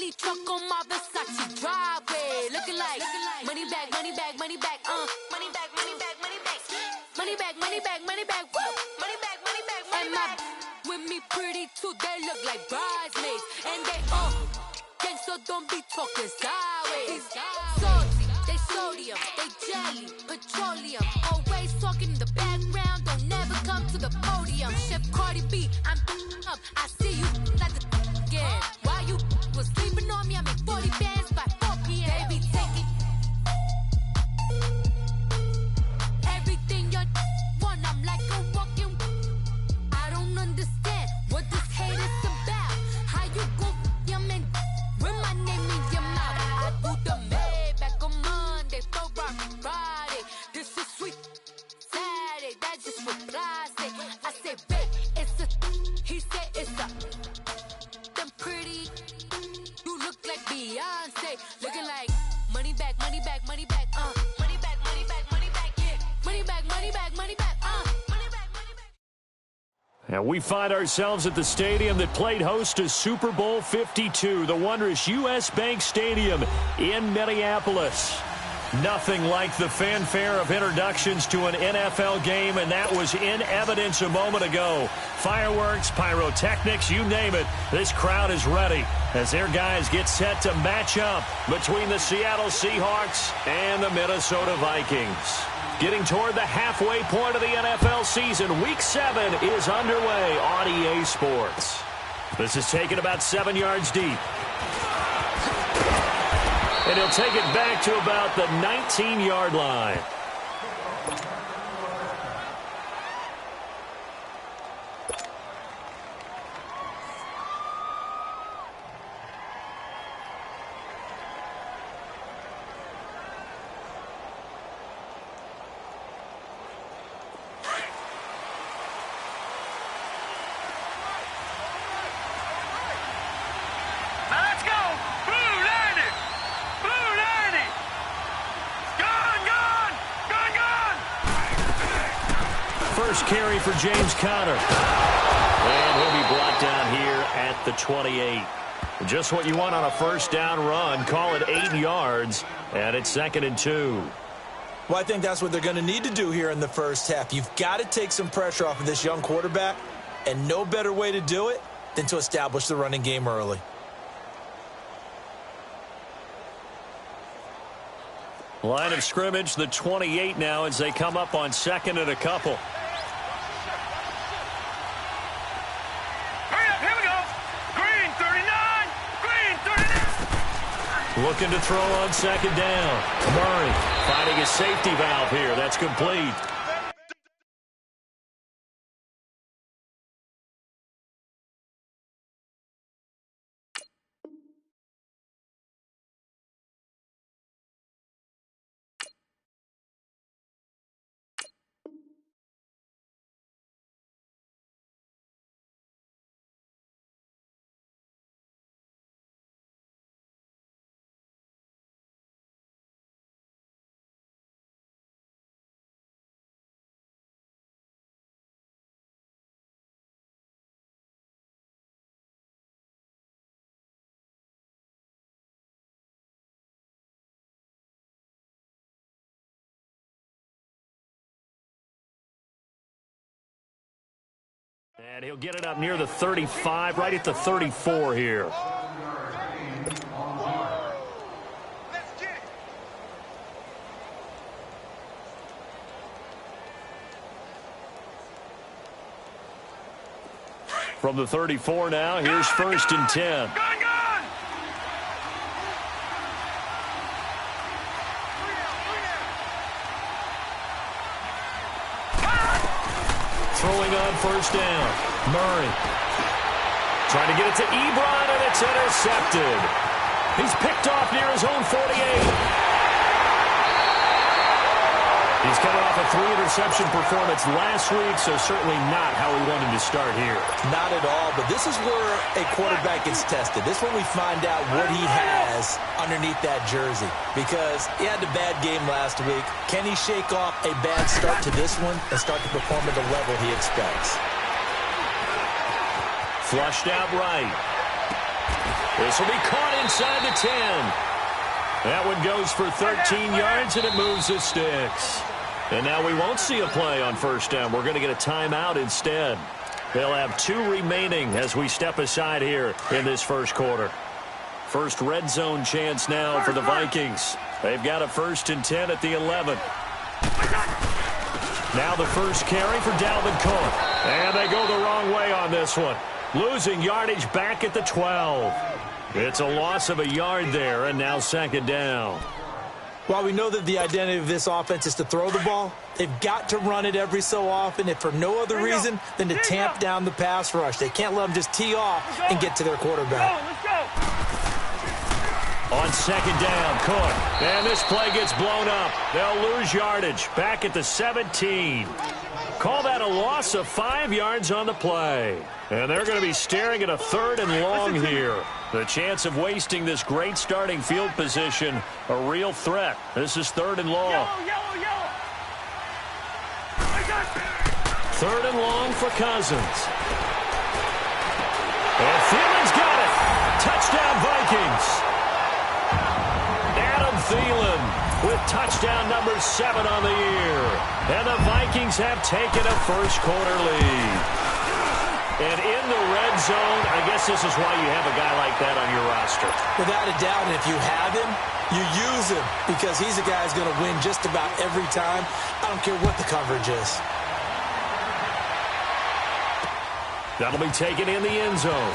money truck on my Versace driveway. Looking like money back, money back, money back, money back, money back, money back, money back, money back, money back, woo, money back, money back, money back. With me pretty too, they look like bridesmaids, and they gang, so don't be talking sideways. Salty, they sodium, they jelly, petroleum. Always talking in the background, don't never come to the podium. Chef Cardi B, I'm up, I see you like the again. While you was sleeping on me, I make 40 bands by 4 p.m. They be taking everything you want, I'm like a walking. I don't understand what this hate is about. How you go your man with my name in your mouth? I do the Maybach on Monday, for rock Friday. This is sweet Saturday, that's just what I say. I say, babe, it's a, he said it's a. Them pretty, you look like Beyonce, looking like money back, money back, money back, money back, money back, money back, yeah, money back, money back, money back, money back, money back. And we find ourselves at the stadium that played host to Super Bowl 52, the wondrous U.S. Bank Stadium in Minneapolis. Nothing like the fanfare of introductions to an NFL game, and that was in evidence a moment ago. Fireworks, pyrotechnics, you name it. This crowd is ready as their guys get set to match up between the Seattle Seahawks and the Minnesota Vikings. Getting toward the halfway point of the NFL season, Week 7 is underway on EA Sports. This is taken about 7 yards deep. And he'll take it back to about the 19-yard line. First carry for James Conner. And he'll be brought down here at the 28. Just what you want on a first down run. Call it 8 yards, and it's 2nd and 2. Well, I think that's what they're going to need to do here in the first half. You've got to take some pressure off of this young quarterback, and no better way to do it than to establish the running game early. Line of scrimmage, the 28 now as they come up on 2nd and a couple. Looking to throw on 2nd down. Murray finding a safety valve here. That's complete. And he'll get it up near the 35, right at the 34 here. From the 34 now, here's 1st and 10. Throwing on 1st down. Murray trying to get it to Ebron, and it's intercepted. He's picked off near his own 48. He's coming off a 3-interception performance last week, so certainly not how we wanted to start here. Not at all, but this is where a quarterback gets tested. This is when we find out what he has underneath that jersey, because he had a bad game last week. Can he shake off a bad start to this one and start to perform at the level he expects? Flushed out right. This will be caught inside the 10. That one goes for 13 yards, and it moves the sticks. And now we won't see a play on first down. We're going to get a timeout instead. They'll have 2 remaining as we step aside here in this first quarter. First red zone chance now for the Vikings. They've got a 1st and 10 at the 11. Now the first carry for Dalvin Cook. And they go the wrong way on this one. Losing yardage back at the 12. It's a loss of a yard there, and now 2nd down. While we know that the identity of this offense is to throw the ball, they've got to run it every so often, if for no other reason than to tamp down the pass rush. They can't let them just tee off and get to their quarterback. On 2nd down, Cook. And this play gets blown up. They'll lose yardage back at the 17. Call that a loss of 5 yards on the play. And they're going to be staring at a 3rd and long here. The chance of wasting this great starting field position, a real threat. This is 3rd and long. 3rd and long for Cousins. And Thielen's got it. Touchdown, Vikings. Adam Thielen with touchdown number 7 on the year. And the Vikings have taken a first quarter lead. And in the red zone, I guess this is why you have a guy like that on your roster. Without a doubt, and if you have him, you use him because he's a guy who's going to win just about every time. I don't care what the coverage is. That'll be taken in the end zone.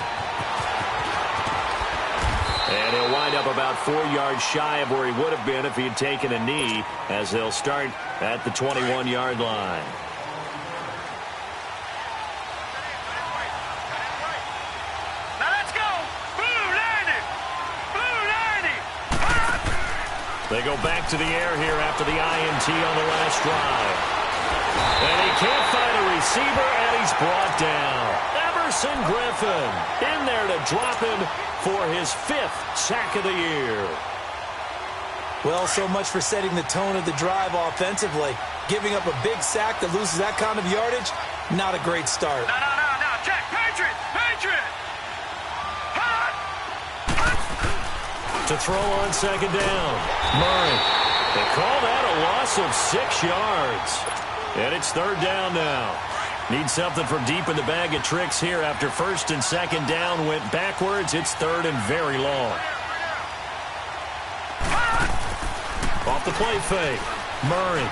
And he'll wind up about 4 yards shy of where he would have been if he had taken a knee, as they'll start at the 21-yard line. They go back to the air here after the INT on the last drive. And he can't find a receiver, and he's brought down. Everson Griffin in there to drop him for his 5th sack of the year. Well, so much for setting the tone of the drive offensively. Giving up a big sack that loses that kind of yardage, not a great start. No. Check. Patriot. To throw on 2nd down. Murray. They call that a loss of 6 yards. And it's 3rd down now. Need something from deep in the bag of tricks here after 1st and 2nd down went backwards. It's 3rd and very long. Off the play fake. Murray.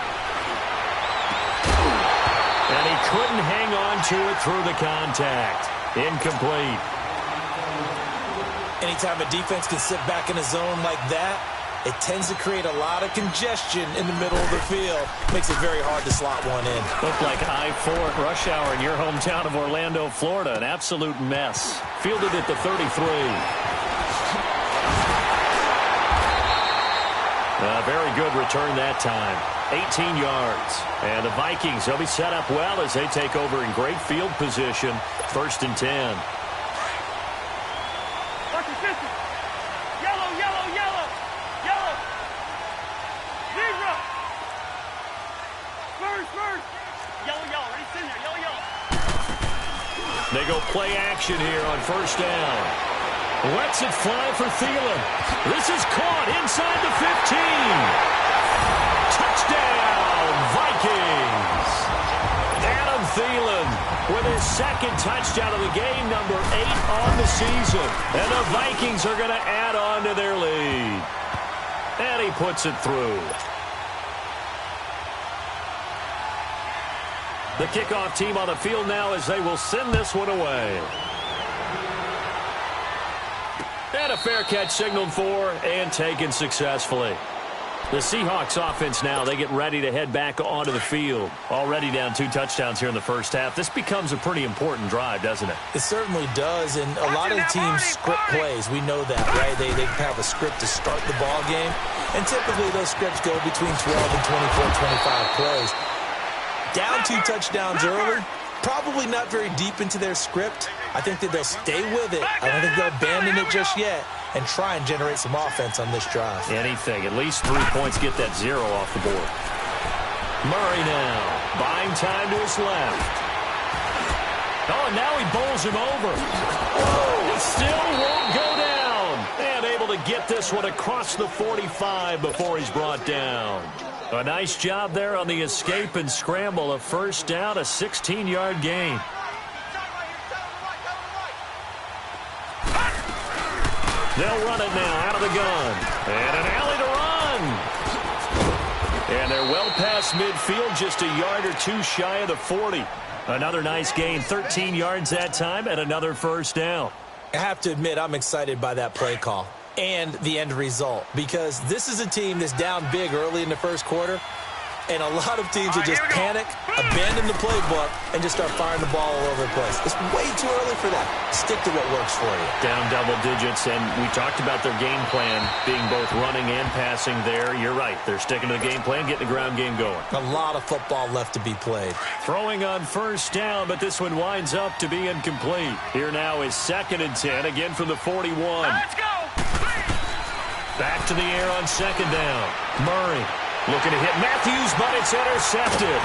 And he couldn't hang on to it through the contact. Incomplete. Anytime a defense can sit back in a zone like that, it tends to create a lot of congestion in the middle of the field. Makes it very hard to slot one in. Looked like I-4 at rush hour in your hometown of Orlando, Florida. An absolute mess. Fielded at the 33. A very good return that time. 18 yards. And the Vikings, they'll be set up well as they take over in great field position. 1st and 10. They go play action here on 1st down. Lets it fly for Thielen. This is caught inside the 15. Touchdown, Vikings. Adam Thielen with his 2nd touchdown of the game, number 8 on the season. And the Vikings are going to add on to their lead. And he puts it through. The kickoff team on the field now as they will send this one away. And a fair catch signaled for and taken successfully. The Seahawks offense now, they get ready to head back onto the field. Already down 2 touchdowns here in the first half. This becomes a pretty important drive, doesn't it? It certainly does, and a lot of the teams script plays. We know that, right? They have a script to start the ball game, and typically those scripts go between 12 and 24, 25 plays. Down 2 touchdowns early, probably not very deep into their script. I think that they'll stay with it. I don't think they'll abandon it just yet and try and generate some offense on this drive. Anything. At least 3 points, get that 0 off the board. Murray now, buying time to his left. Oh, and now he bowls him over. Oh, it still won't go get this one across the 45 before he's brought down. A nice job there on the escape and scramble. A first down, a 16-yard gain. They'll run it now out of the gun. And an alley to run. And they're well past midfield, just a yard or two shy of the 40. Another nice gain, 13 yards that time, and another first down. I have to admit, I'm excited by that play call and the end result, because this is a team that's down big early in the first quarter, and a lot of teams will just panic, abandon the playbook, and just start firing the ball all over the place. It's way too early for that. Stick to what works for you. Down double digits, and we talked about their game plan being both running and passing there. You're right. They're sticking to the game plan, getting the ground game going. A lot of football left to be played. Throwing on first down, but this one winds up to be incomplete. Here now is 2nd and 10, again from the 41. Let's go! Back to the air on 2nd down. Murray looking to hit Matthews, but it's intercepted.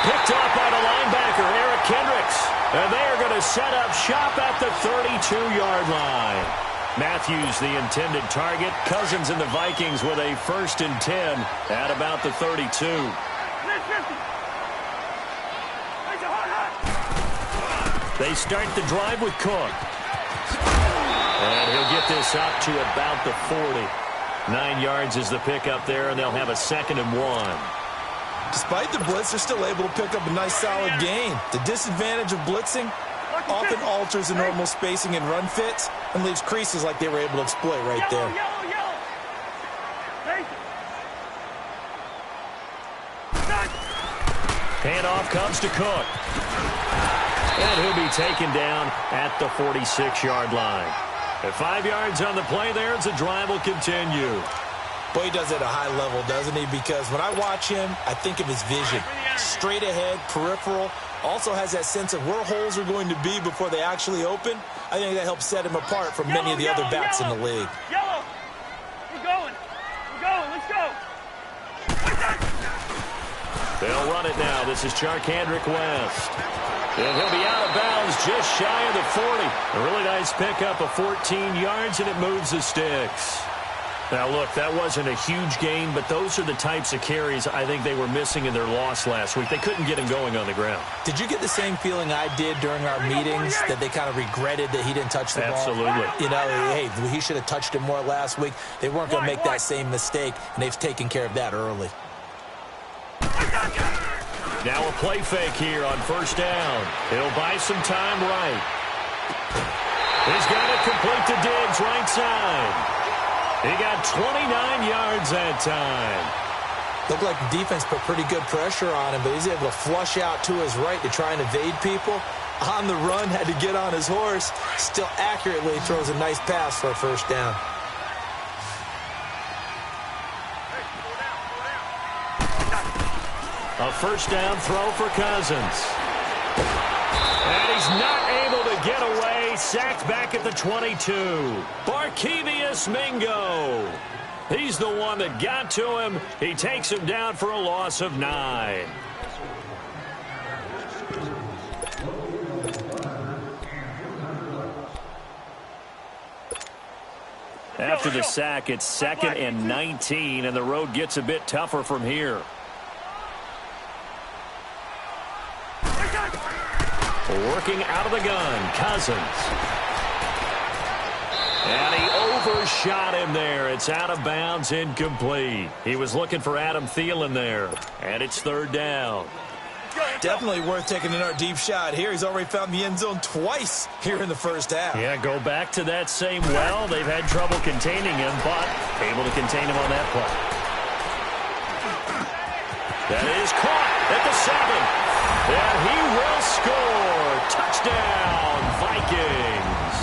Picked up by the linebacker, Eric Kendricks. And they are going to set up shop at the 32-yard line. Matthews, the intended target. Cousins and the Vikings with a 1st and 10 at about the 32. They start the drive with Cook. And he'll get this up to about the 40. 9 yards is the pickup there, and they'll have a 2nd and 1. Despite the blitz, they're still able to pick up a nice solid gain. The disadvantage of blitzing often alters the normal spacing and run fits and leaves creases like they were able to exploit right there. Handoff comes to Cook. And he'll be taken down at the 46-yard line. At 5 yards on the play there, as the drive will continue. Boy, he does it at a high level, doesn't he? Because when I watch him, I think of his vision. Straight ahead, peripheral. Also has that sense of where holes are going to be before they actually open. I think that helps set him apart from many of the other backs in the league. Yellow! We're going! We're going! Let's go! They'll run it now. This is Charkandrick West. And he'll be out of bounds just shy of the 40. A really nice pickup of 14 yards, and it moves the sticks. Now, look, that wasn't a huge gain, but those are the types of carries I think they were missing in their loss last week. They couldn't get him going on the ground. Did you get the same feeling I did during our meetings, that they kind of regretted that he didn't touch the ball? Absolutely. You know, hey, he should have touched it more last week. They weren't going to make that same mistake, and they've taken care of that early. Now a play fake here on first down. He'll buy some time right. He's got it complete to Diggs right side. He got 29 yards that time. Looked like the defense put pretty good pressure on him, but he's able to flush out to his right to try and evade people. On the run, had to get on his horse. Still accurately throws a nice pass for a first down. A first down throw for Cousins. And he's not able to get away. Sacked back at the 22. Barkevious Mingo. He's the one that got to him. He takes him down for a loss of 9. After the sack, it's 2nd and 19, and the road gets a bit tougher from here. Working out of the gun, Cousins. And he overshot him there. It's out of bounds, incomplete. He was looking for Adam Thielen there. And it's 3rd down. Definitely worth taking another deep shot here. He's already found the end zone twice here in the first half. Yeah, go back to that same well. They've had trouble containing him, but able to contain him on that play. That is caught at the 7. And he will score. Touchdown, Vikings.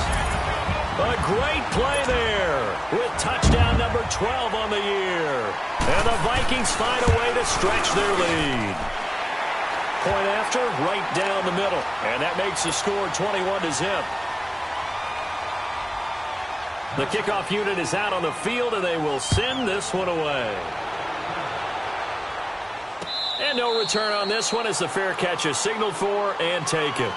A great play there with touchdown number 12 on the year. And the Vikings find a way to stretch their lead. Point after, right down the middle. And that makes the score 21-0. The kickoff unit is out on the field, and they will send this one away. And no return on this one as the fair catch is signaled for and taken.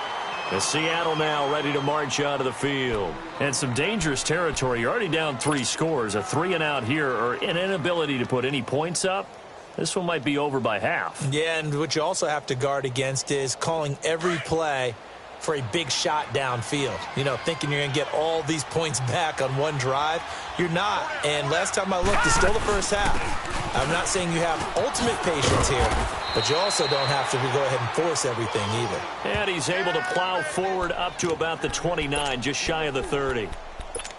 And Seattle now ready to march out of the field. And some dangerous territory. You're already down 3 scores. A 3-and-out here or an inability to put any points up. This one might be over by half. Yeah, and what you also have to guard against is calling every play for a big shot downfield. You know, thinking you're going to get all these points back on one drive. You're not. And last time I looked, it's still the first half. I'm not saying you have ultimate patience here, but you also don't have to go ahead and force everything either. And he's able to plow forward up to about the 29, just shy of the 30.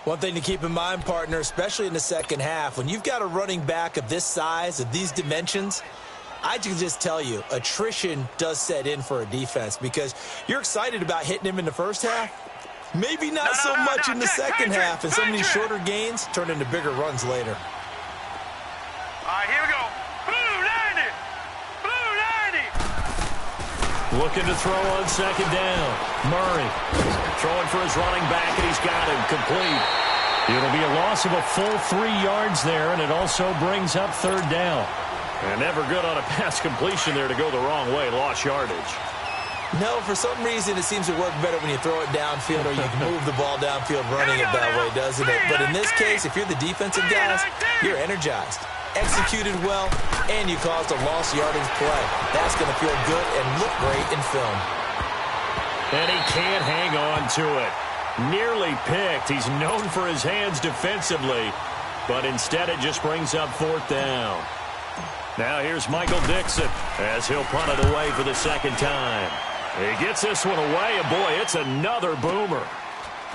One thing to keep in mind, partner, especially in the second half, when you've got a running back of this size, of these dimensions, I can just tell you, attrition does set in for a defense because you're excited about hitting him in the first half. Maybe not so much in the second half, and some of these shorter gains turn into bigger runs later. All right, here we go. Blue 90. Blue 90. Looking to throw on second down. Murray throwing for his running back, and he's got him complete. It'll be a loss of a full 3 yards there, and it also brings up third down. And never good on a pass completion there to go the wrong way. Lost yardage. No, for some reason it seems to work better when you throw it downfield or you can move the ball downfield running it that way, doesn't it? But in this case, if you're the defensive guys, you're energized, executed well, and you caused a lost yardage play. That's going to feel good and look great in film. And he can't hang on to it. Nearly picked. He's known for his hands defensively, but instead it just brings up fourth down. Now here's Michael Dixon as he'll punt it away for the second time. He gets this one away, and boy, it's another boomer.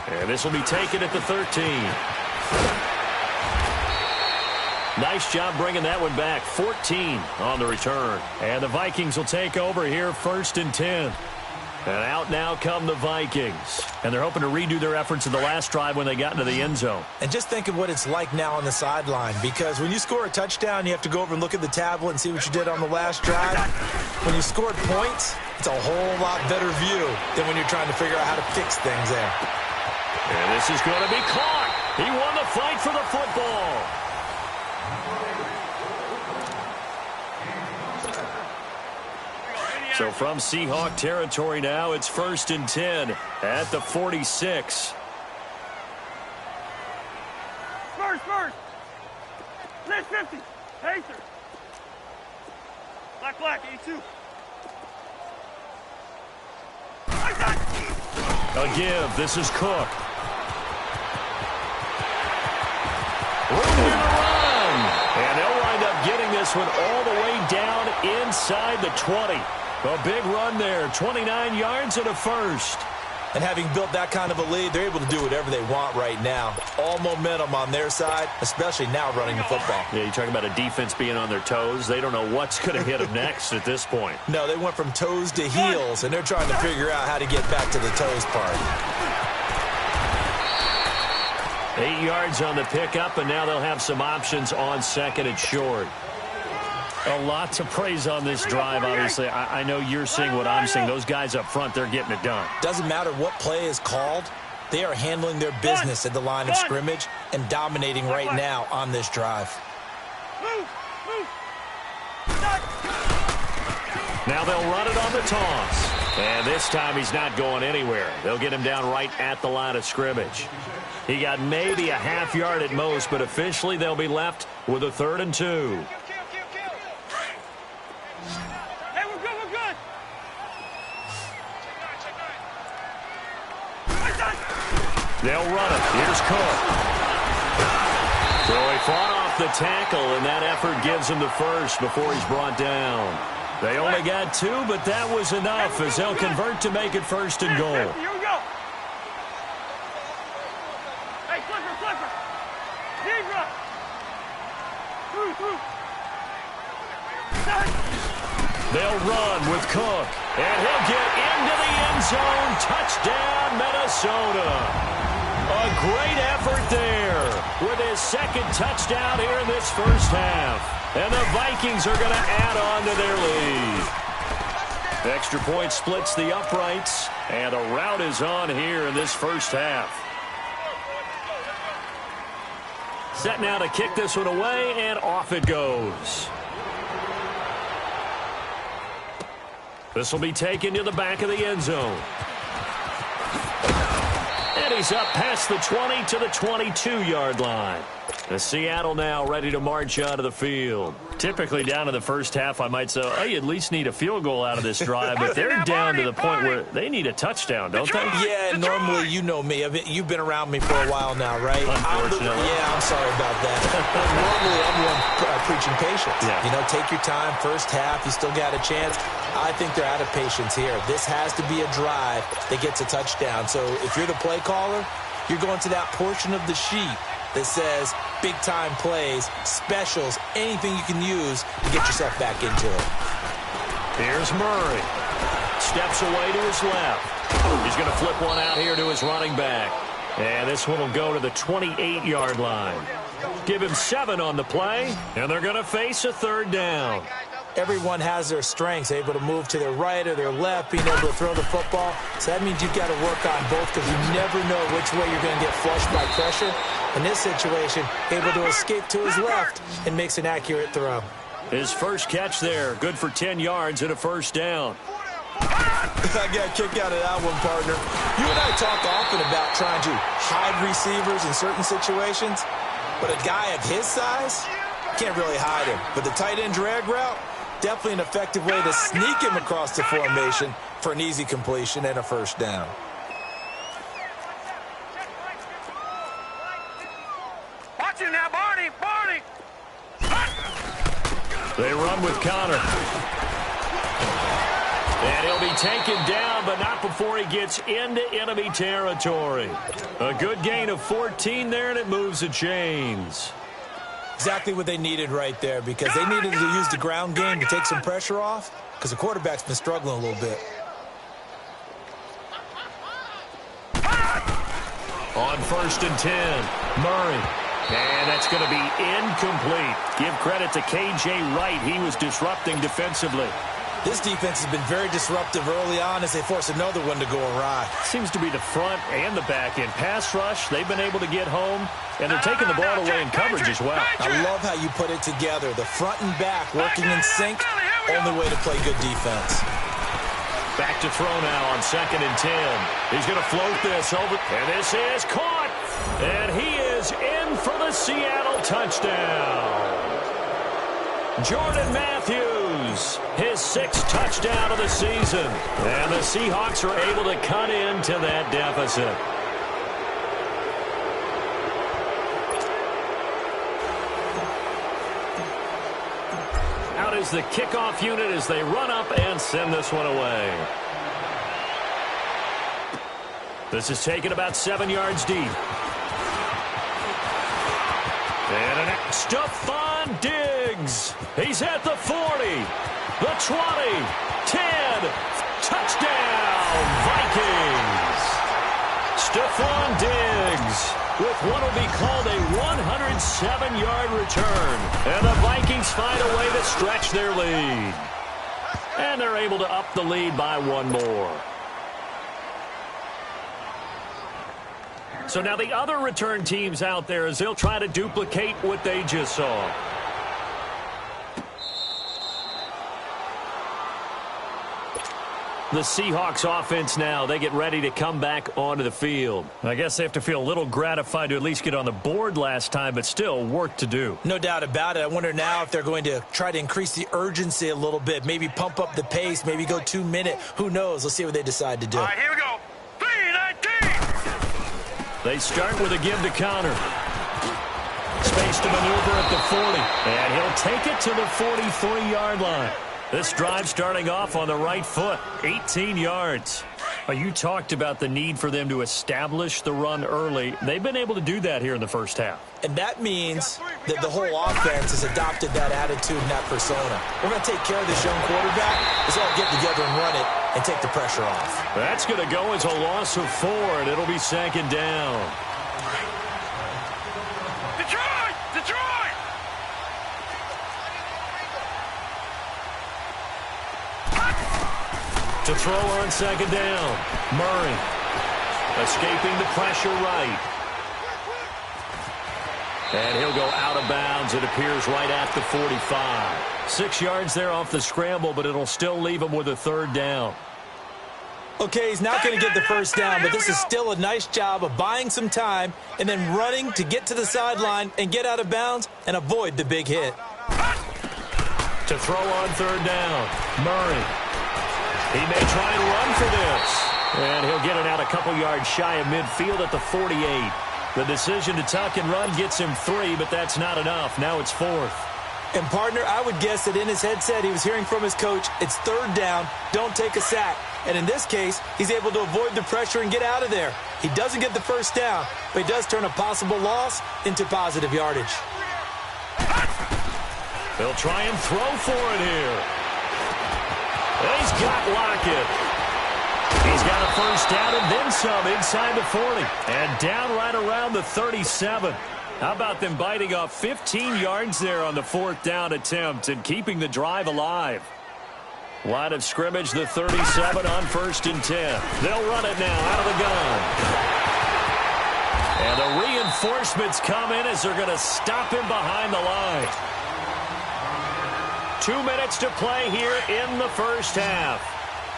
And this will be taken at the 13. Nice job bringing that one back. 14 on the return. And the Vikings will take over here, 1st and 10. And out now come the Vikings. And they're hoping to redo their efforts in the last drive when they got into the end zone. And just think of what it's like now on the sideline, because when you score a touchdown, you have to go over and look at the tablet and see what you did on the last drive. When you scored points, it's a whole lot better view than when you're trying to figure out how to fix things there. And this is going to be caught. He won the fight for the football. So from Seahawk territory now, it's 1st and 10 at the 46. First. Let's 50. Pacer. Black, 82. A give. This is Cook. Room to run. And they'll wind up getting this one all the way down inside the 20. A big run there, 29 yards and a first. And having built that kind of a lead, they're able to do whatever they want right now. All momentum on their side, especially now running the football. Yeah, you're talking about a defense being on their toes. They don't know what's going to hit them next at this point. No, they went from toes to heels, and they're trying to figure out how to get back to the toes part. 8 yards on the pickup, and now they'll have some options on second and short. A lot to praise on this drive, obviously. I know you're seeing what I'm seeing. Those guys up front, they're getting it done. Doesn't matter what play is called. They are handling their business at the line of scrimmage and dominating right now on this drive. Now they'll run it on the toss. And this time he's not going anywhere. They'll get him down right at the line of scrimmage. He got maybe a half yard at most, but officially they'll be left with a 3rd and 2. They'll run it. Here's Cook. So he fought off the tackle, and that effort gives him the first before he's brought down. They only got 2, but that was enough as they'll convert to make it 1st and goal. Here we go. Hey, Flipper. Deep run. Through. They'll run with Cook, and he'll get into the end zone. Touchdown, Minnesota. A great effort there with his second touchdown here in this first half. And the Vikings are going to add on to their lead. Extra point splits the uprights, and a rout is on here in this first half. Set now to kick this one away, and off it goes. This will be taken to the back of the end zone. And he's up past the 20 to the 22-yard line. The Seattle now ready to march out of the field. Typically down to the first half, I might say, hey, you at least need a field goal out of this drive, but they're down to the point where they need a touchdown, don't they? Yeah, normally you know me. You've been around me for a while now, right? Unfortunately. I'm sorry about that. Normally I'm the one preaching patience. Yeah. You know, take your time, first half, you still got a chance. I think they're out of patience here. This has to be a drive that gets a touchdown. So if you're the play caller, you're going to that portion of the sheet that says big-time plays, specials, anything you can use to get yourself back into it. Here's Murray. Steps away to his left. He's going to flip one out here to his running back. And this one will go to the 28-yard line. Give him 7 on the play, and they're going to face a third down. Everyone has their strengths, able to move to their right or their left, being able to throw the football. So that means you've got to work on both because you never know which way you're going to get flushed by pressure. In this situation, able to escape to his left and makes an accurate throw. His first catch there, good for 10 yards and a first down. I got a kick out of that one, partner. You and I talk often about trying to hide receivers in certain situations, but a guy of his size can't really hide him. But the tight end drag route, definitely an effective way to sneak him across the formation for an easy completion and a first down. Watch it now, Barney! Barney! They run with Connor. And he'll be taken down, but not before he gets into enemy territory. A good gain of 14 there, and it moves the chains. Exactly what they needed right there, because they needed to use the ground game to take some pressure off, because the quarterback's been struggling a little bit. On 1st and 10, Murray. And that's going to be incomplete. Give credit to K.J. Wright. He was disrupting defensively. This defense has been very disruptive early on as they force another one to go awry. Seems to be the front and the back end. Pass rush, they've been able to get home, and they're taking the ball away in coverage as well. I love how you put it together. The front and back working in sync, only way to play good defense. Back to throw now on 2nd and 10. He's going to float this over, and this is caught. And he is in for the Seattle touchdown. Jordan Matthews, his 6th touchdown of the season. And the Seahawks are able to cut into that deficit. Out is the kickoff unit as they run up and send this one away. This is taken about 7 yards deep. And Stephon Diggs. He's at the 40, the 20, 10. Touchdown, Vikings. Stephon Diggs with what will be called a 107-yard return. And the Vikings find a way to stretch their lead. And they're able to up the lead by 1 more. So now the other return teams out there as they'll try to duplicate what they just saw. The Seahawks offense now, they get ready to come back onto the field. I guess they have to feel a little gratified to at least get on the board last time, but still work to do. No doubt about it. I wonder now if they're going to try to increase the urgency a little bit, maybe pump up the pace, maybe go 2 minute. Who knows? Let's see what they decide to do. All right, here we go. 3-19. They start with a give to Connor. Space to maneuver at the 40, and he'll take it to the 43-yard line. This drive starting off on the right foot, 18 yards. You talked about the need for them to establish the run early. They've been able to do that here in the first half. And that means that the whole offense has adopted that attitude and that persona. We're going to take care of this young quarterback. Let's all get together and run it and take the pressure off. That's going to go as a loss of 4, and it'll be 2nd down. Detroit! Detroit! To throw on 2nd down, Murray escaping the pressure right. And he'll go out of bounds, it appears, right at the 45. 6 yards there off the scramble, but it'll still leave him with a 3rd down. Okay, he's not going to get the first down, but this is still a nice job of buying some time and then running to get to the sideline and get out of bounds and avoid the big hit. To throw on third down, Murray. He may try and run for this. And he'll get it out a couple yards shy of midfield at the 48. The decision to tuck and run gets him 3, but that's not enough. Now it's 4th. And, partner, I would guess that in his headset he was hearing from his coach, it's third down, don't take a sack. And in this case, he's able to avoid the pressure and get out of there. He doesn't get the first down, but he does turn a possible loss into positive yardage. They'll try and throw for it here. And he's got Lockett. He's got a first down and then some inside the 40. And down right around the 37. How about them biting off 15 yards there on the 4th down attempt and keeping the drive alive? Line of scrimmage, the 37 on 1st and 10. They'll run it now out of the gun. And the reinforcements come in as they're going to stop him behind the line. 2 minutes to play here in the first half.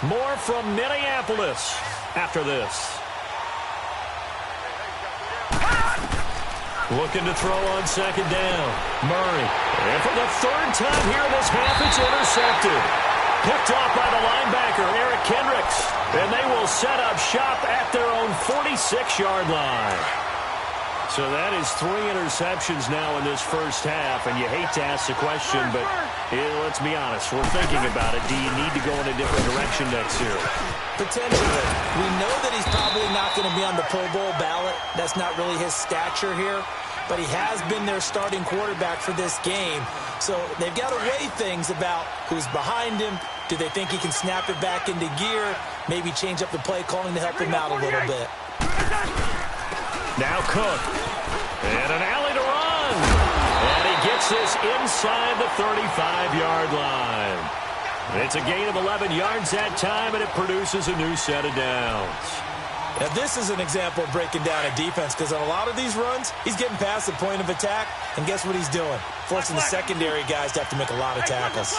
More from Minneapolis after this. Looking to throw on 2nd down. Murray. And for the 3rd time here in this half, it's intercepted. Picked off by the linebacker, Eric Kendricks. And they will set up shop at their own 46-yard line. So that is 3 interceptions now in this first half. And you hate to ask the question, but let's be honest. We're thinking about it. Do you need to go in a different direction next year? Potentially. We know that he's probably not going to be on the Pro Bowl ballot. That's not really his stature here. But he has been their starting quarterback for this game. So they've got to weigh things about who's behind him. Do they think he can snap it back into gear? Maybe change up the play calling to help him out a little bit. Now Cook. And an alley to run. And he gets this inside the 35-yard line. It's a gain of 11 yards that time, and it produces a new set of downs. Now, this is an example of breaking down a defense because on a lot of these runs, he's getting past the point of attack, and guess what he's doing? Forcing the secondary guys to have to make a lot of tackles.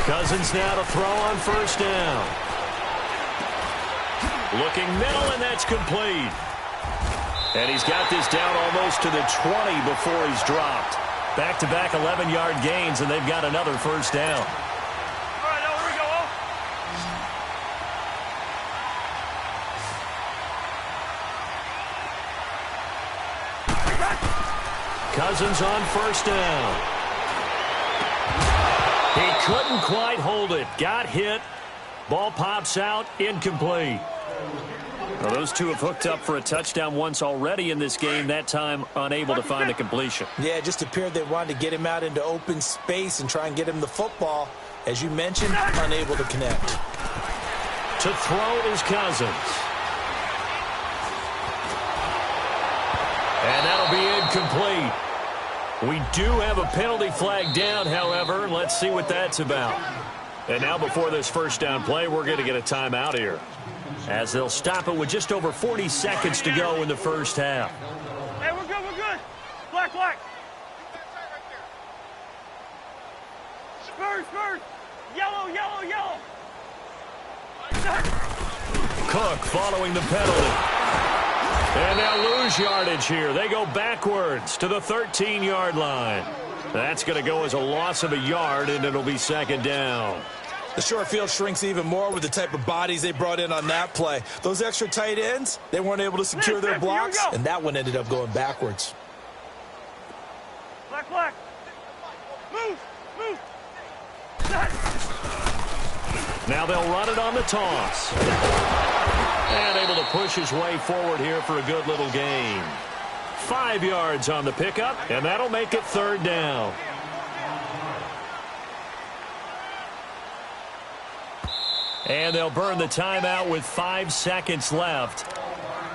Cousins now to throw on 1st down. Looking middle, and that's complete. And he's got this down almost to the 20 before he's dropped. Back-to-back 11-yard gains, and they've got another 1st down. All right, now here we go. Cousins on 1st down. He couldn't quite hold it. Got hit. Ball pops out. Incomplete. Well, those two have hooked up for a touchdown once already in this game, that time unable to find a completion. Yeah, it just appeared they wanted to get him out into open space and try and get him the football. As you mentioned, unable to connect. To throw is Cousins. And that'll be incomplete. We do have a penalty flag down, however. Let's see what that's about. And now before this 1st down play, we're going to get a timeout here, as they'll stop it with just over 40 seconds to go in the first half. Hey, we're good, we're good. Black. Spurs. Yellow. Cook following the penalty. And they'll lose yardage here. They go backwards to the 13-yard line. That's going to go as a loss of a yard, and it'll be 2nd down. The short field shrinks even more with the type of bodies they brought in on that play. Those extra tight ends, they weren't able to secure their blocks, and that one ended up going backwards. Black. Move. Now they'll run it on the toss. And able to push his way forward here for a good little gain. 5 yards on the pickup, and that'll make it 3rd down. And they'll burn the timeout with 5 seconds left.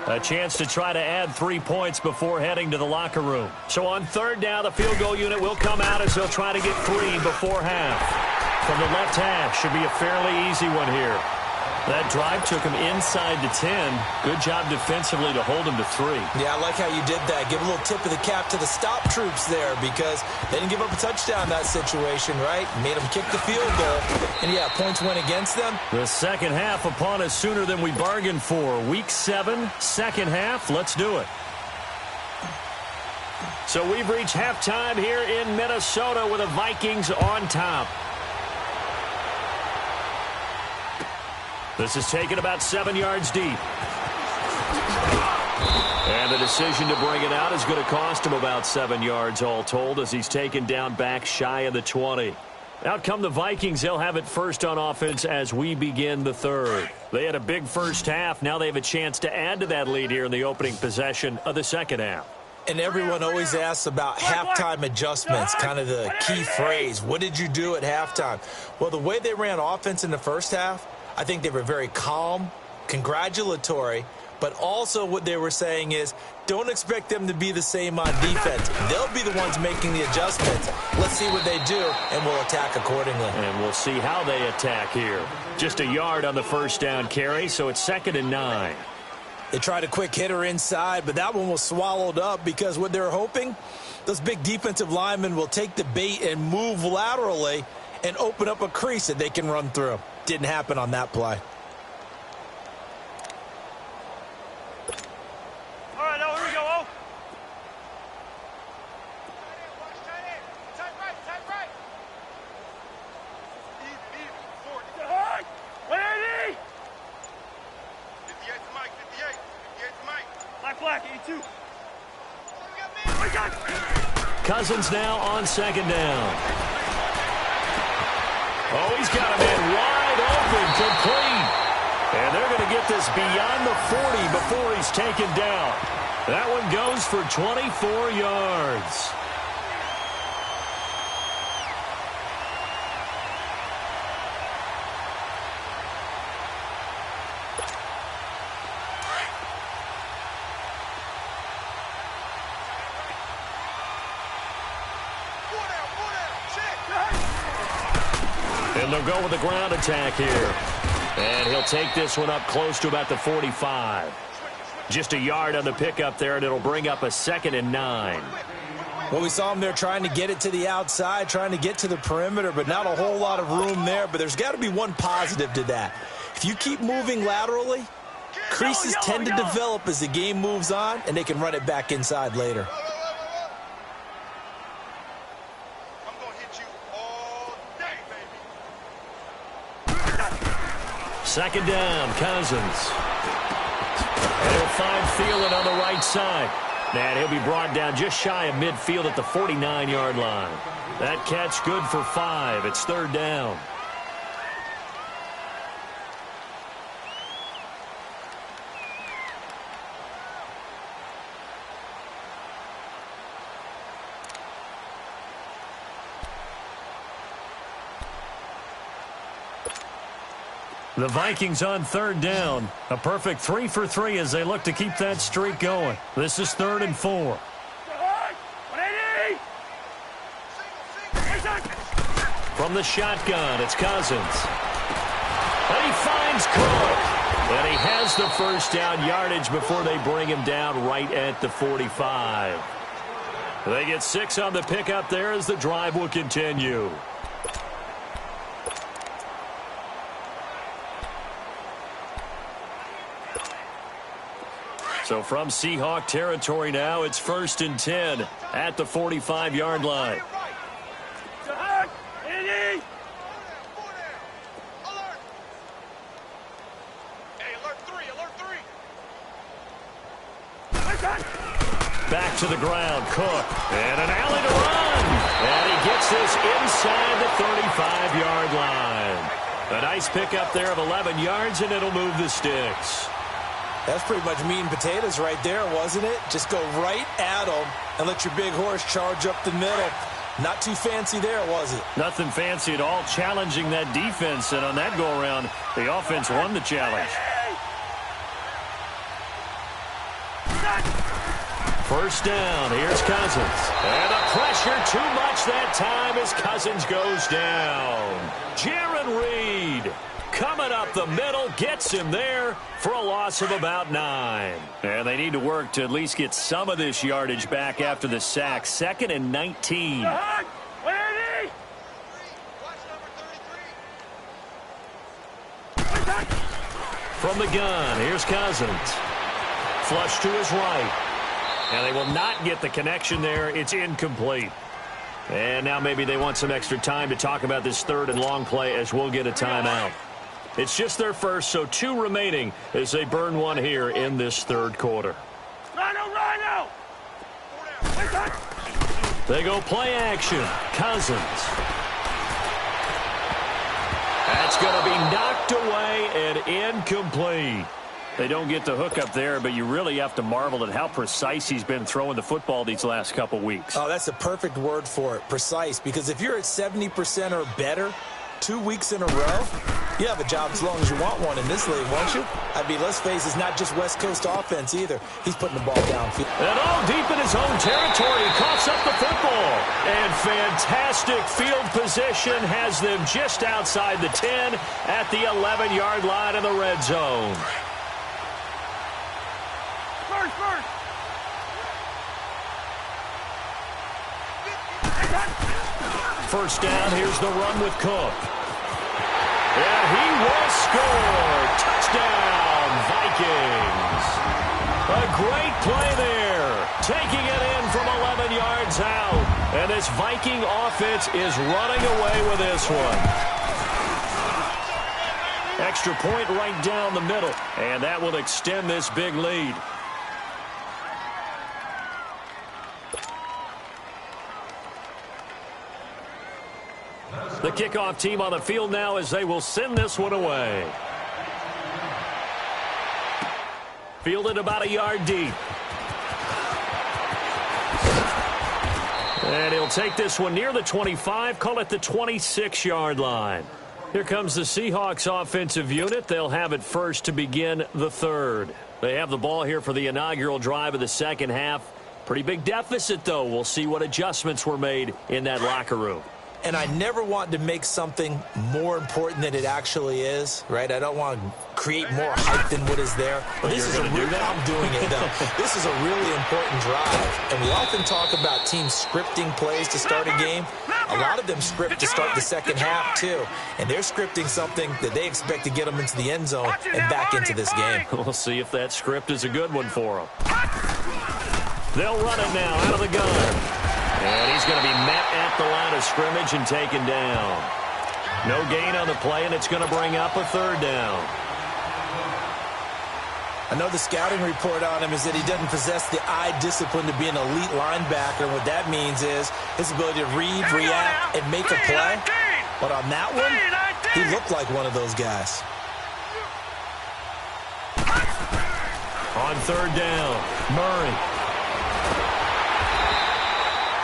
A chance to try to add 3 points before heading to the locker room. So on 3rd down, the field goal unit will come out as they'll try to get 3 before half. From the left half, should be a fairly easy one here. That drive took him inside the 10. Good job defensively to hold him to 3. Yeah, I like how you did that. Give a little tip of the cap to the stop troops there because they didn't give up a touchdown in that situation, right? Made them kick the field goal. And, yeah, points went against them. The second half upon us sooner than we bargained for. Week 7, second half. Let's do it. So we've reached halftime here in Minnesota with the Vikings on top. This is taken about 7 yards deep. And the decision to bring it out is going to cost him about 7 yards all told as he's taken down back shy of the 20. Out come the Vikings. They'll have it first on offense as we begin the third. They had a big first half. Now they have a chance to add to that lead here in the opening possession of the second half. And everyone always asks about halftime adjustments, kind of the key phrase. What did you do at halftime? Well, the way they ran offense in the first half, I think they were very calm, congratulatory, but also what they were saying is don't expect them to be the same on defense. They'll be the ones making the adjustments. Let's see what they do, and we'll attack accordingly. And we'll see how they attack here. Just a yard on the first down carry, so it's 2nd and 9. They tried a quick hitter inside, but that one was swallowed up because what they're hoping, those big defensive linemen will take the bait and move laterally and open up a crease that they can run through. Didn't happen on that play. All right, now here we go. Oh. Tight right. Easy. 40. 180. 58 to Mike. 58 to Mike. Black, 82. Cousins now on second down. Oh, he's got a man wide open, complete. And they're going to get this beyond the 40 before he's taken down. That one goes for 24 yards. And they'll go with the ground attack here. And he'll take this one up close to about the 45. Just a yard on the pickup there, and it'll bring up a 2nd and 9. Well, we saw him there trying to get it to the outside, trying to get to the perimeter, but not a whole lot of room there. But there's got to be one positive to that. If you keep moving laterally, creases tend to develop as the game moves on, and they can run it back inside later. 2nd down, Cousins. And he'll find Thielen on the right side. And he'll be brought down just shy of midfield at the 49-yard line. That catch good for 5. It's 3rd down. The Vikings on 3rd down. A perfect 3 for 3 as they look to keep that streak going. This is 3rd and 4. From the shotgun, it's Cousins. And he finds Cook. And he has the first down yardage before they bring him down right at the 45. They get 6 on the pickup there as the drive will continue. So from Seahawk territory now, it's 1st and 10 at the 45-yard line. Back to the ground, Cook. And an alley to run. And he gets this inside the 35-yard line. A nice pickup there of 11 yards, and it'll move the sticks. That's pretty much meat and potatoes right there, wasn't it? Just go right at them and let your big horse charge up the middle. Not too fancy there, was it? Nothing fancy at all, challenging that defense. And on that go-around, the offense won the challenge. 1st down, here's Cousins. And the pressure too much that time as Cousins goes down. Jaron Reed coming up the middle, gets him there for a loss of about 9. And they need to work to at least get some of this yardage back after the sack. 2nd and 19. From the gun, here's Cousins. Flush to his right. And they will not get the connection there. It's incomplete. And now maybe they want some extra time to talk about this 3rd and long play as we'll get a timeout. It's just their first, so 2 remaining as they burn one here in this 3rd quarter. Rhino! They go play action. Cousins. That's going to be knocked away and incomplete. They don't get the hook up there, but you really have to marvel at how precise he's been throwing the football these last couple weeks. Oh, that's a perfect word for it, precise, because if you're at 70% or better 2 weeks in a row, you have a job as long as you want one in this league, won't you? I mean, let's face it, it's not just West Coast offense either. He's putting the ball downfield. And all deep in his own territory, he coughs up the football. And fantastic field position has them just outside the 10 at the 11-yard line in the red zone. First down, here's the run with Cook. And he will score. Touchdown, Vikings. A great play there. Taking it in from 11 yards out. And this Viking offense is running away with this one. Extra point right down the middle. And that will extend this big lead. The kickoff team on the field now as they will send this one away. Fielded about a yard deep. And he'll take this one near the 25, call it the 26-yard line. Here comes the Seahawks offensive unit. They'll have it first to begin the 3rd. They have the ball here for the inaugural drive of the 2nd half. Pretty big deficit, though. We'll see what adjustments were made in that locker room. And I never want to make something more important than it actually is, right? I don't want to create more hype than what is there. But this is I'm doing it, though. This is a really important drive. And we often talk about teams scripting plays to start a game. A lot of them script to start the 2nd half, too. And they're scripting something that they expect to get them into the end zone and back into this game. We'll see if that script is a good one for them. They'll run it now out of the gun. And he's going to be met at the line of scrimmage and taken down. No gain on the play, and it's going to bring up a 3rd down. I know the scouting report on him is that he doesn't possess the eye discipline to be an elite linebacker. And what that means is his ability to read, react, and make a play. But on that one, he looked like one of those guys. On 3rd down, Murray.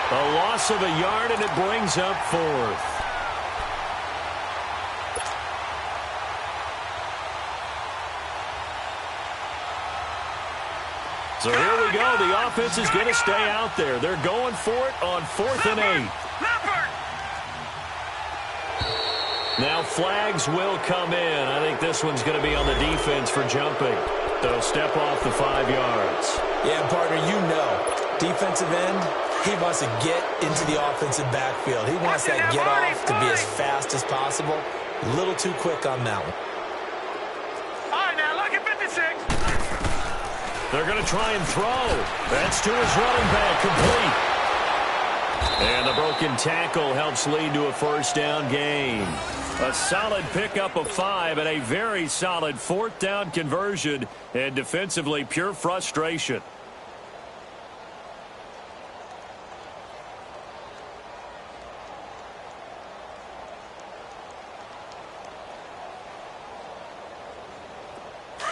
A loss of a yard, and it brings up 4th. So here we go. The offense is going to stay out there. They're going for it on 4th and 8. Now flags will come in. I think this one's going to be on the defense for jumping. They'll step off the 5 yards. Yeah, partner, you know, defensive end, he wants to get into the offensive backfield. He wants that get off to be as fast as possible. A little too quick on that one. All right, now look at 56. They're going to try and throw. That's to his running back, complete. And the broken tackle helps lead to a 1st down gain. A solid pickup of 5 and a very solid 4th down conversion. And defensively, pure frustration.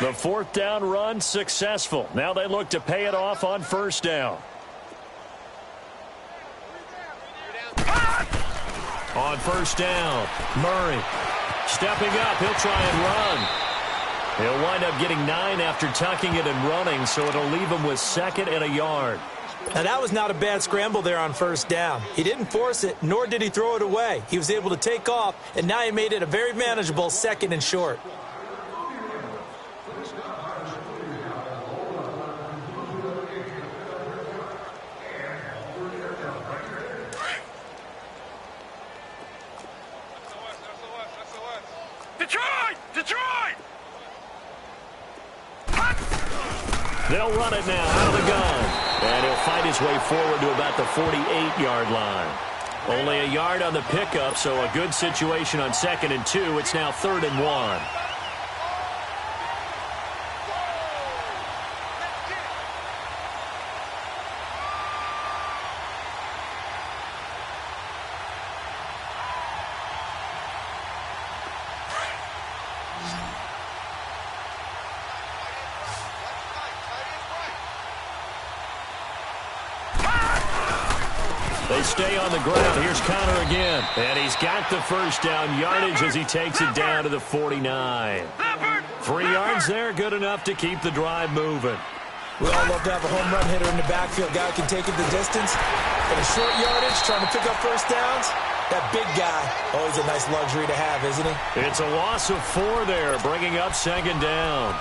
The 4th down run successful. Now they look to pay it off on 1st down. On 1st down, Murray stepping up. He'll try and run. He'll wind up getting 9 after tucking it and running, so it'll leave him with 2nd and a yard. Now, that was not a bad scramble there on first down. He didn't force it, nor did he throw it away. He was able to take off, and now he made it a very manageable 2nd and short. Detroit! They'll run it now out of the gun. And he'll fight his way forward to about the 48-yard line. Only a yard on the pickup, so a good situation on 2nd and 2. It's now 3rd and 1. They stay on the ground. Here's Connor again. And he's got the first down yardage as he takes it down to the 49. 3 yards there, good enough to keep the drive moving. We all love to have a home run hitter in the backfield. Guy can take it the distance. But a short yardage, trying to pick up first downs, that big guy, always a nice luxury to have, isn't he? It's a loss of 4 there, bringing up 2nd down.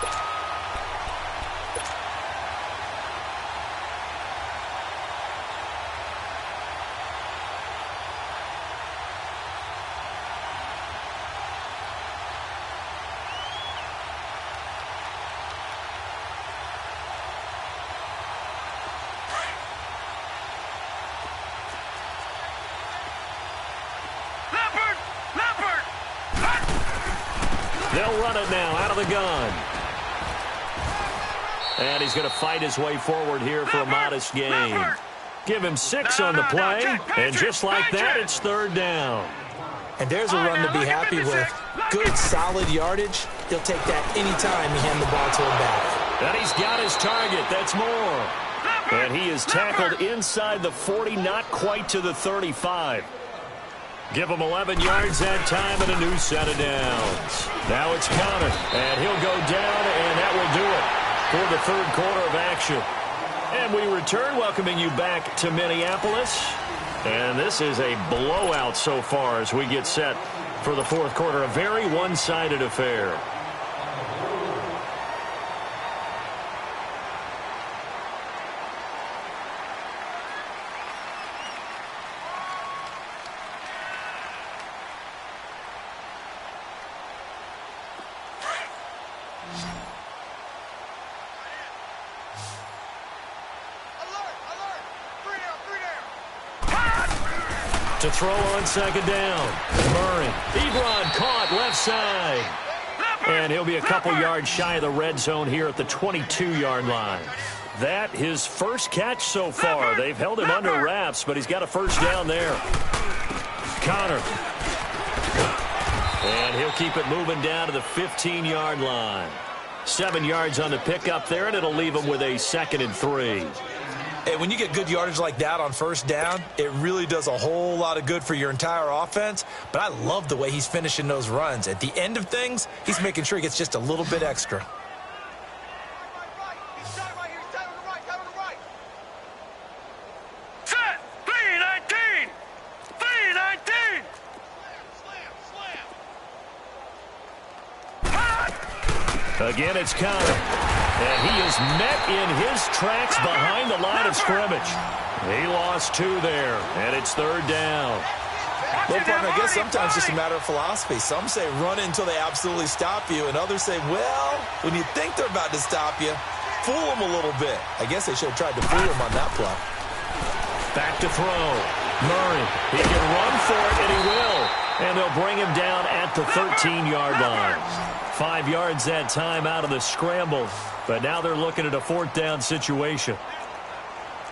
They'll run it now out of the gun. And he's going to fight his way forward here for a modest gain. Give him 6 on the play, and just like that, it's 3rd down. And there's a run to be happy with. Good, solid yardage. He'll take that anytime you hand the ball to him back. And he's got his target. That's more. And he is tackled inside the 40, not quite to the 35. Give him 11 yards that time and a new set of downs. Now it's Connor, and he'll go down, and that will do it for the 3rd quarter of action. And we return, welcoming you back to Minneapolis. And this is a blowout so far as we get set for the 4th quarter. A very one-sided affair. To throw on 2nd down. Murray. Ebron caught left side. And he'll be a couple yards shy of the red zone here at the 22-yard line. That his first catch so far. They've held him under wraps, but he's got a first down there. Connor. And he'll keep it moving down to the 15-yard line. 7 yards on the pickup there, and it'll leave him with a 2nd and 3. Hey, when you get good yardage like that on first down, it really does a whole lot of good for your entire offense. But I love the way he's finishing those runs. At the end of things, he's making sure he gets just a little bit extra. Set! 3-19! 3-19! Again, it's Connor. And he is met in his tracks behind the line of scrimmage. He lost 2 there, and it's 3rd down. Well, partner, I guess sometimes it's just a matter of philosophy. Some say run until they absolutely stop you, and others say, well, when you think they're about to stop you, fool them a little bit. I guess they should have tried to fool him on that play. Back to throw. Murray, he can run for it, and he will. And they'll bring him down at the 13-yard line. 5 yards that time out of the scramble. But now they're looking at a 4th down situation.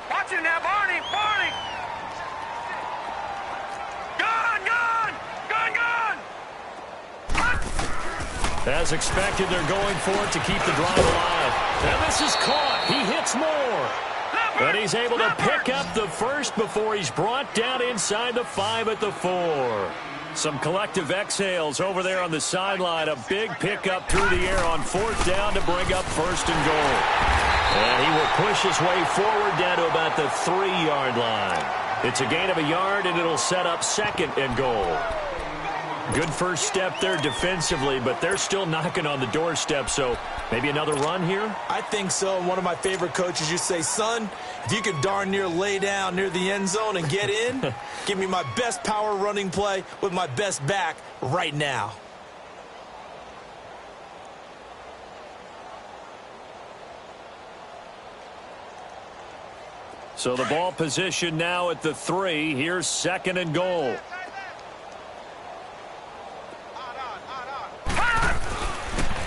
Watch it now, Barney! Barney! Gun! Gun! Gun! Gun! As expected, they're going for it to keep the drive alive. And this is caught. He hits more. And he's able to pick up the first before he's brought down inside the 5 at the 4. Some collective exhales over there on the sideline. A big pickup through the air on 4th down to bring up 1st and goal. And he will push his way forward down to about the 3-yard line. It's a gain of a yard, and it'll set up 2nd and goal. Good first step there defensively, but they're still knocking on the doorstep, so maybe another run here? I think so. And one of my favorite coaches used to say, son, if you can darn near lay down near the end zone and get in, give me my best power running play with my best back right now. So the ball position now at the 3. Here's 2nd and goal.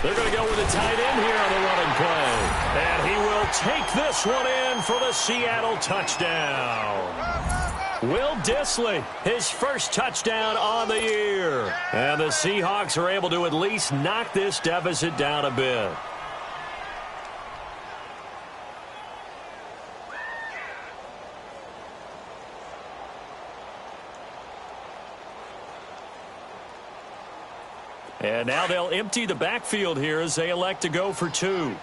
They're going to go with a tight end here on the running play. And he will take this one in for the Seattle touchdown. Will Dissly, his first touchdown on the year. And the Seahawks are able to at least knock this deficit down a bit. And now they'll empty the backfield here as they elect to go for 2.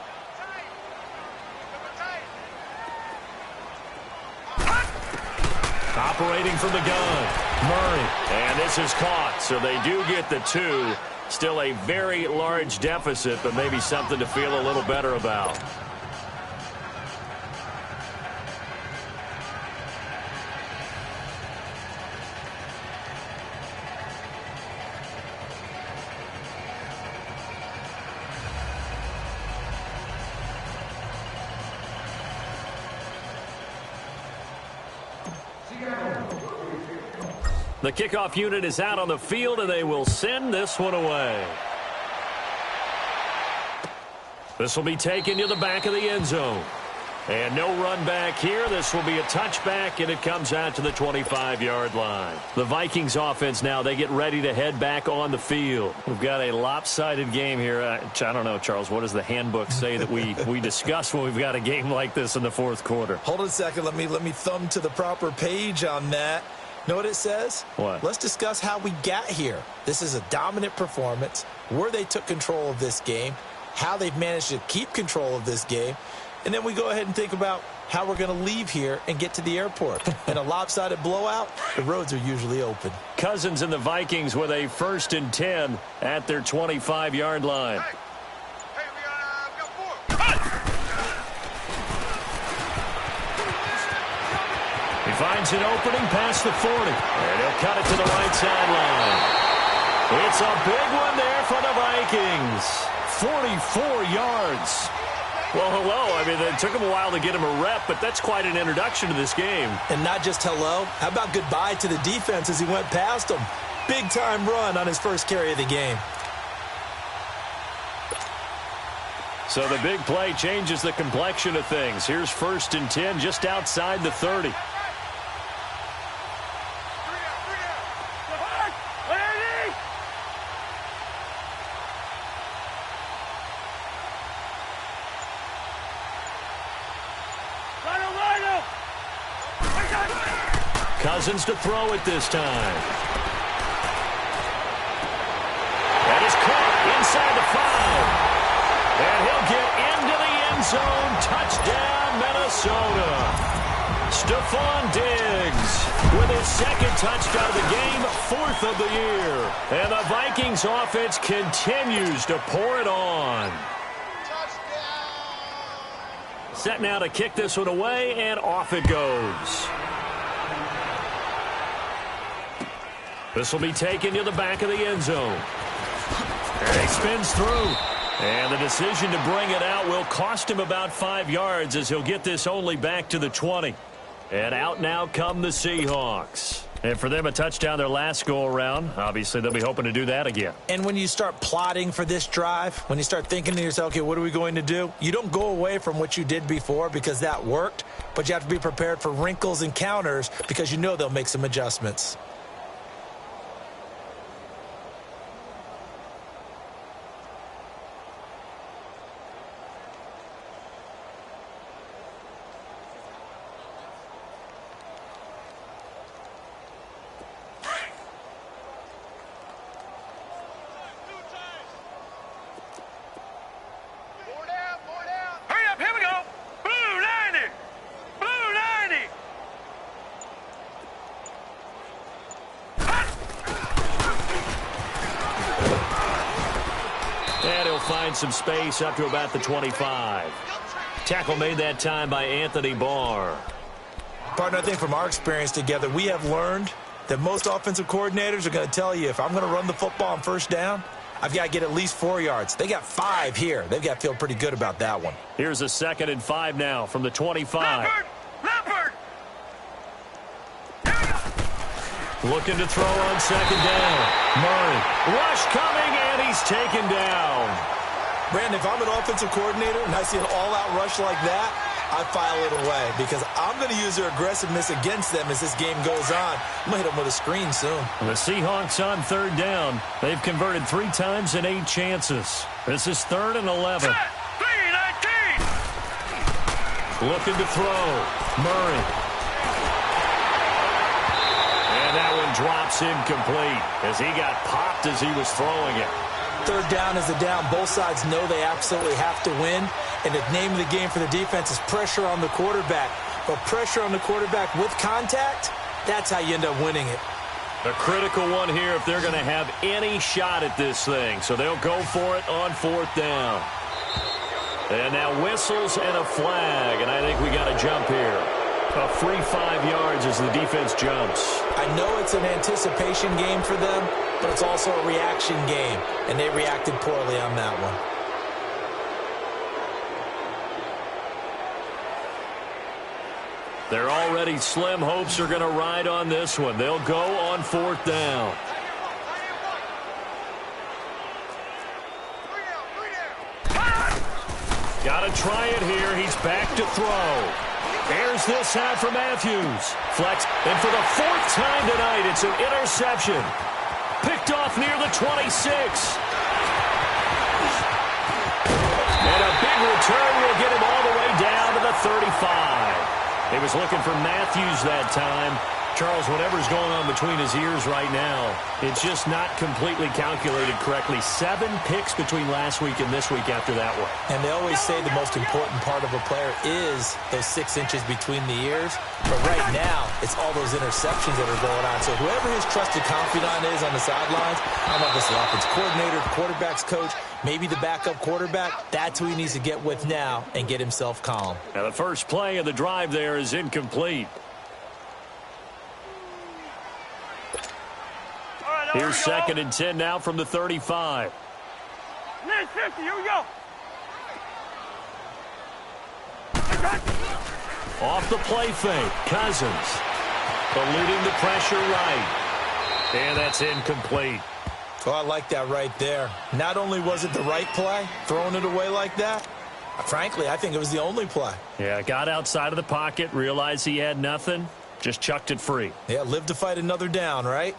Operating from the gun, Murray. And this is caught, so they do get the 2. Still a very large deficit, but maybe something to feel a little better about. The kickoff unit is out on the field, and they will send this one away. This will be taken to the back of the end zone. And no run back here. This will be a touchback, and it comes out to the 25-yard line. The Vikings offense now, they get ready to head back on the field. We've got a lopsided game here. I don't know, Charles, what does the handbook say that we discuss when we've got a game like this in the 4th quarter? Hold on a second. Let me thumb to the proper page on that. Know what it says? What? Let's discuss how we got here. This is a dominant performance, where they took control of this game, how they've managed to keep control of this game, and then we go ahead and think about how we're going to leave here and get to the airport. In a lopsided blowout, the roads are usually open. Cousins and the Vikings with a 1st and 10 at their 25-yard line. He finds an opening past the 40, and he'll cut it to the right sideline. It's a big one there for the Vikings. 44 yards. Well, hello. I mean, it took him a while to get him a rep, but that's quite an introduction to this game. And not just hello. How about goodbye to the defense as he went past him? Big-time run on his first carry of the game. So the big play changes the complexion of things. Here's 1st and 10 just outside the 30. Cousins to throw it this time. That is caught inside the 5. And he'll get into the end zone. Touchdown, Minnesota. Stephon Diggs with his 2nd touchdown of the game, 4th of the year. And the Vikings offense continues to pour it on. Set now to kick this one away, and off it goes. This will be taken to the back of the end zone. And he spins through. And the decision to bring it out will cost him about 5 yards as he'll get this only back to the 20. And out now come the Seahawks. And for them, a touchdown their last go-around. Obviously, they'll be hoping to do that again. And when you start plotting for this drive, when you start thinking to yourself, okay, what are we going to do? You don't go away from what you did before because that worked, but you have to be prepared for wrinkles and counters because you know they'll make some adjustments. some space up to about the 25. Tackle made that time by Anthony Barr. Partner, I think from our experience together, we have learned that most offensive coordinators are going to tell you, if I'm going to run the football on first down, I've got to get at least 4 yards. They got 5 here. They've got to feel pretty good about that one. Here's a 2nd and 5 now from the 25. Leopard! Looking to throw on 2nd down. Murray. Rush coming, and he's taken down. Brandon, if I'm an offensive coordinator and I see an all-out rush like that, I file it away because I'm going to use their aggressiveness against them as this game goes on. I'm going to hit them with a screen soon. The Seahawks on 3rd down. They've converted 3 times in 8 chances. This is 3rd and 11. 3-19. Looking to throw. Murray. And that one drops incomplete as he got popped as he was throwing it. 3rd down is a down. Both sides know they absolutely have to win. And the name of the game for the defense is pressure on the quarterback. But pressure on the quarterback with contact, that's how you end up winning it. A critical one here if they're going to have any shot at this thing. So they'll go for it on 4th down. And now whistles and a flag. And I think we got a jump here. A free 5 yards as the defense jumps. I know it's an anticipation game for them, but it's also a reaction game. And they reacted poorly on that one. Their already slim hopes are going to ride on this one. They'll go on 4th down. Got to try it here. He's back to throw. Here's this out for Matthews. Flex. And for the 4th time tonight, it's an interception. Picked off near the 26. And a big return will get him all the way down to the 35. He was looking for Matthews that time. Charles, whatever's going on between his ears right now, it's just not completely calculated correctly. 7 picks between last week and this week after that one. And they always say the most important part of a player is those 6 inches between the ears. But right now, it's all those interceptions that are going on. So whoever his trusted confidant is on the sidelines, I don't know if it's the offense coordinator, the quarterback's coach, maybe the backup quarterback, that's who he needs to get with now and get himself calm. Now the first play of the drive there is incomplete. Here's 2nd and 10 now from the 35. Near 50, here we go. Off the play fake, Cousins. Eluding the pressure right. And that's incomplete. Oh, I like that right there. Not only was it the right play, throwing it away like that, frankly, I think it was the only play. Yeah, got outside of the pocket, realized he had nothing, just chucked it free. Yeah, live to fight another down, right?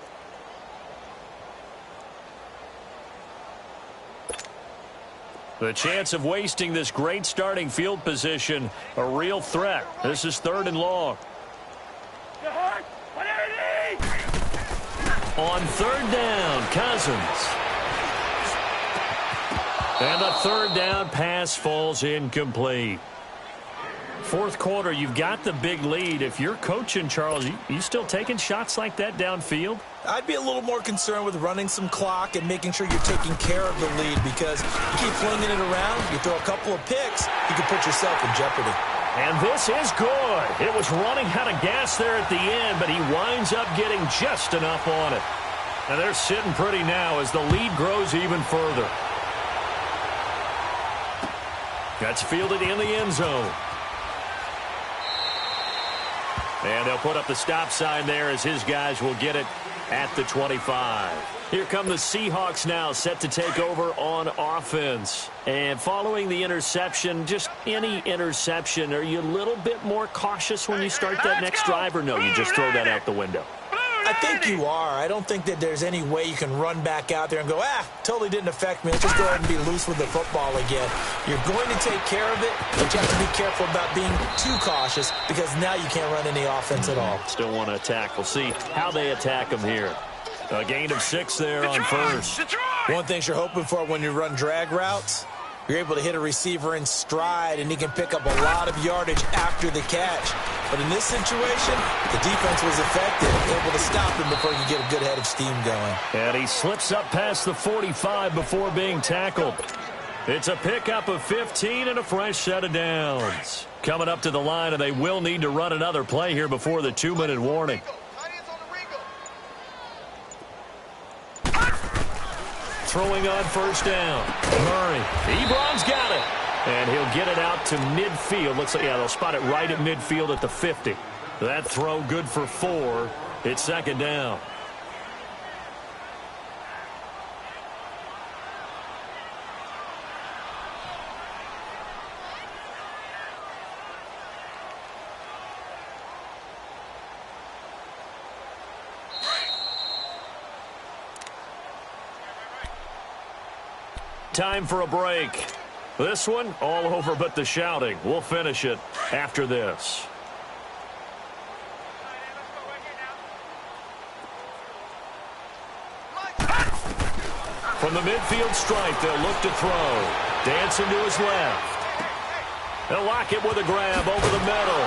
The chance of wasting this great starting field position, a real threat. This is 3rd and long. On 3rd down, Cousins. And the 3rd down pass falls incomplete. 4th quarter, you've got the big lead. If you're coaching, Charles, you still taking shots like that downfield? I'd be a little more concerned with running some clock and making sure you're taking care of the lead because you keep flinging it around, you throw a couple of picks, you can put yourself in jeopardy. And this is good. It was running out of gas there at the end, but he winds up getting just enough on it. And they're sitting pretty now as the lead grows even further. That's fielded in the end zone. And they'll put up the stop sign there as his guys will get it at the 25. Here come the Seahawks now, set to take over on offense. And following the interception, just any interception, are you a little bit more cautious when you start that next drive, or no, you just throw that out the window? I think you are. I don't think that there's any way you can run back out there and go, totally didn't affect me. Let's just go ahead and be loose with the football again. You're going to take care of it, but you have to be careful about being too cautious because now you can't run any offense at all. Still want to attack. We'll see how they attack them here. A gain of 6 there on first. One thing you're hoping for when you run drag routes, you're able to hit a receiver in stride, and he can pick up a lot of yardage after the catch. But in this situation, the defense was effective, able to stop him before you get a good head of steam going. And he slips up past the 45 before being tackled. It's a pickup of 15 and a fresh set of downs. Coming up to the line, and they will need to run another play here before the 2-minute warning. Throwing on first down. Murray. Ebron's got it. And he'll get it out to midfield. Looks like, yeah, they'll spot it right at midfield at the 50. That throw good for 4. It's second down. Time for a break. This one, all over but the shouting. We'll finish it after this. From the midfield stripe, they'll look to throw. Dancing to his left. They'll lock it with a grab over the middle.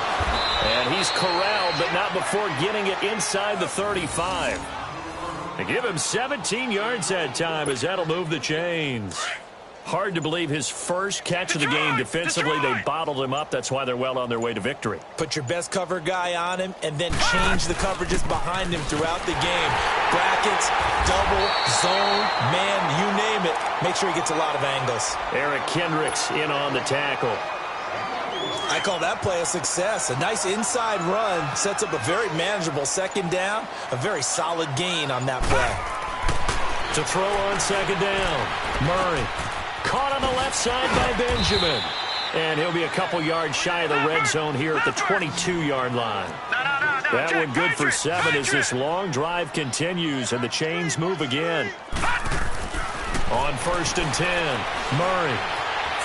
And he's corralled, but not before getting it inside the 35. They give him 17 yards that time, as that'll move the chains. Hard to believe his first catch of the game defensively. They bottled him up. That's why they're well on their way to victory. Put your best cover guy on him and then change the coverages behind him throughout the game. Brackets, double, zone, man, you name it. Make sure he gets a lot of angles. Eric Kendricks in on the tackle. I call that play a success. A nice inside run sets up a very manageable second down. A very solid gain on that play. To throw on second down, Murray. Caught on the left side by Benjamin. And he'll be a couple yards shy of the red zone here at the 22-yard line. That one good for 7 as this long drive continues and the chains move again. On first and 10, Murray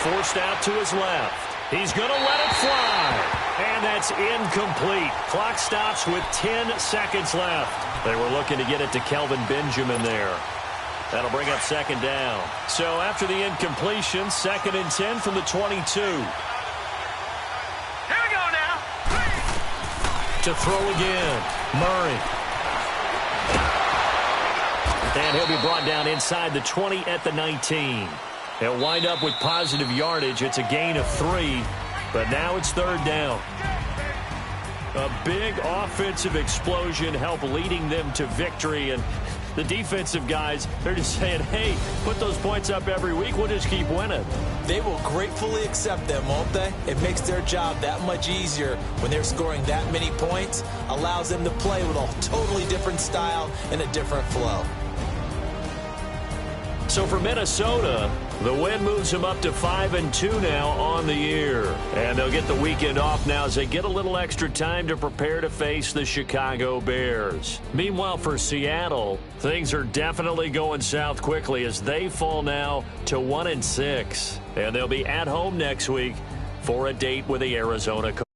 forced out to his left. He's going to let it fly. And that's incomplete. Clock stops with 10 seconds left. They were looking to get it to Kelvin Benjamin there. That'll bring up second down. So after the incompletion, second and 10 from the 22. Here we go now. To throw again, Murray. And he'll be brought down inside the 20 at the 19. He'll wind up with positive yardage. It's a gain of 3, but now it's third down. A big offensive explosion helped leading them to victory, and the defensive guys, they're just saying, hey, put those points up every week. We'll just keep winning. They will gratefully accept them, won't they? It makes their job that much easier when they're scoring that many points. Allows them to play with a totally different style and a different flow. So for Minnesota, the win moves them up to 5-2 now on the year. And they'll get the weekend off now as they get a little extra time to prepare to face the Chicago Bears. Meanwhile, for Seattle, things are definitely going south quickly as they fall now to 1-6. And they'll be at home next week for a date with the Arizona Cardinals.